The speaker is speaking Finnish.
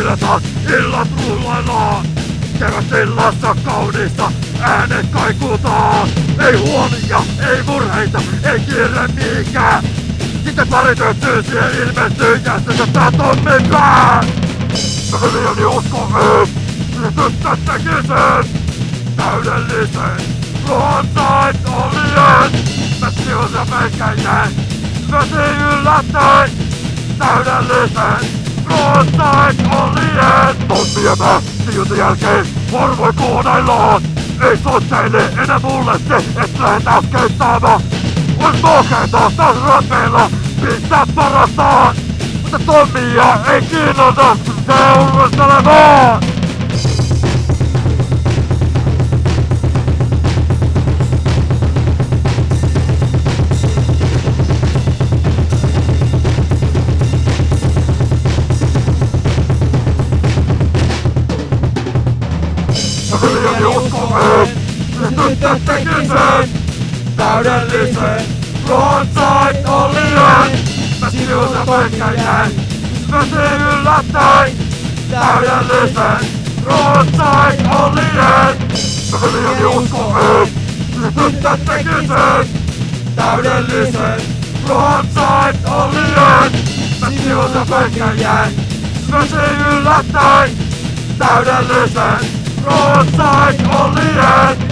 Juhlitaan, illat rullaillaan. Kevätillassa kaunista äänet kaikutaan. Ei huolia, ei murheita, ei kiire mihinkään. Sitten pari työttyy ilmestyy jästensä tää tommin pää. Miljoni usko tyttö teki sen täydellisen luontain olien. Mätsius ja pelkäjien vesi yllättäen täydellisen luontain olien. Tonniemme sijoitin jälkeen harvoin kohdaillaan. Ei soitteile enää mulle se, et lähet äsken saamaan. On kokeita taas rapeilla, pistää parastaan. Mutta Tommia ei kiinnosta seurustelemaan. Miljoni uskoen, tyttö teki sen täydellisen luontain olien. Mätsius ja pelkäjien vesi yllättäen täydellisen luontain olien. Miljoni uskoen, tyttö teki sen täydellisen luontain olien. Mätsius ja pelkäjien vesi yllättäen täydellisen luontain olien.